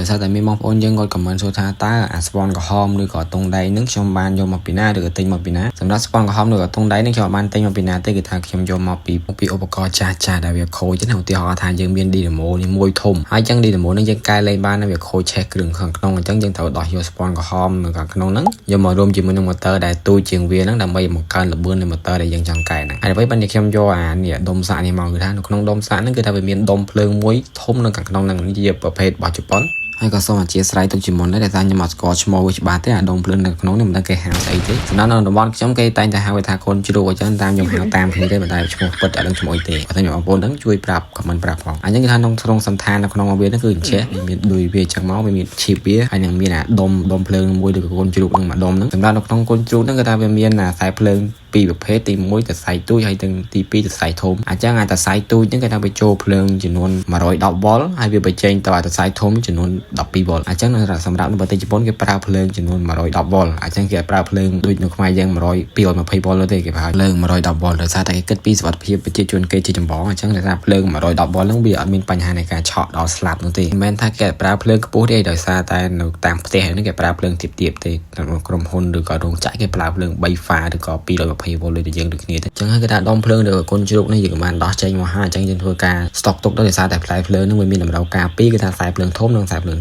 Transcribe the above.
ដោយសារតែមានបងប្អូនយើងគាត់ខមមិនសួរថាតើអាស្ពាន់ក្រហមឬក៏តុងដៃនឹងខ្ញុំបានយកមកពីណាឬក៏ទិញមកពីណាសម្រាប់ស្ពាន់ក្រហមឬក៏តុងដៃនឹងខ្ញុំបានទិញមកពីណាទេគឺថាខ្ញុំយកមកពីឧបករណ៍ចាស់ៗដែលវាខូចណាឧទាហរណ៍ថាយើងមាន Dynamo នេះមួយធំហើយចឹង Dynamo នឹងយើងកែលេងបានវាខូចឆេះគ្រឿងខាងក្នុងអញ្ចឹងយើងត្រូវដោះយកស្ពាន់ក្រហមនៅខាងក្នុងហ្នឹងយកមករួមជាមួយនឹង motor ដែលទូជាងវាហ្នឹងដើម្បីបង្កើនល្បឿននៃ motor ដែលយើងចង់កែហ្នឹងហើយអ្វីបាននេះខ្ញុំយកអានេះដុំសាកនេះមកគឺថានៅក្នុងដុំសាកហ្នឹងគឺថាវាមានដុំភ្លើងមួយធំនៅខាងក្នុងហ្នឹងនេះជាប្រភេទរបស់ជប៉ុនហើយក៏សូមអធិស្ឋានទុកជាមុនដែរតែខ្ញុំអត់ស្គាល់ឈ្មោះវាច្បាស់ទេអាដុំភ្លើងនៅក្នុងនេះមិនដឹងគេហៅស្អីទេសម្រាប់នៅតំបន់ខ្ញុំគេតែងតែហៅវាថាកូនជ្រូកអញ្ចឹងតាមខ្ញុំហៅតាមគ្នាទេមិនដែលឈ្មោះពិតអត់ដឹងឈ្មោះអីទេបើតែបងប្អូនដឹងជួយប្រាប់ខមមិនប្រាប់ផងអញ្ចឹងគឺថាក្នុងសន្តាននៅក្នុងវាហ្នឹងគឺអញ្ចេះមានដូចវាអញ្ចឹងមកវាមានឈីបវាហើយនឹងមានអាដុំភ្លើងមួយឬក៏កូនជ្រូកហ្នឹងមួយដុំហ្នឹងសម្រាប់នៅក្នុងកូនជ្រូកហ្នឹងគឺថាវាមានអាខ្សែភ្លើងពីរប្រភេទទី1ទៅខ្សែទូចហើយទាំងទី2ទៅខ្សែធំអញ្ចឹងអាខ្សែទូចហ្នឹងគេថាវាចូលភ្លើងចំនួន110វ៉ុលហើយវាបញ្ចេញទៅអាខ្សែធំចំនួន12វ៉ុលអញ្ចឹងសម្រាប់នៅប្រទេសជប៉ុនគេប្រើភ្លើងចំនួន110វ៉ុលអញ្ចឹងគេប្រើភ្លើងដូចនៅខ្មែរយើង220វ៉ុលទេគេប្រើភ្លើង110វ៉ុលដោយសារតែគេគិតពីសុខភាពប្រជាជនគេជាចម្បងអញ្ចឹងគេថាភ្លើង110វ៉ុលហ្នឹងវាអត់មានបញ្ហានៃការឆក់ដល់ស្លាប់នោះទេមិនមែនថាគេប្រើភ្លើងខ្ពស់ទេដោយសារតែនៅតាមផ្ទះហ្នឹងគេប្រើភ្លើងទាបៗទេក្នុងក្រុមហ៊ុនឬក៏រោងចក្រគេប្រើភ្លើង3ហ្វាឬក៏220វ៉ុលដូចយើងដូចគ្នាទេអញ្ចឹងហើយគេថាដុំភ្លើងឬក៏កូនជ្រូកនេះយើងបានដោះចេញមកហើយអញ្ចឹងយើងធ្វើការស្តុកទុកដោយសារតែផ្លែភ្លើងហ្នឹងវាមានតម្រូវការពីរគឺថាខ្សែភ្លើងធំនិងខ្សែភ្លើង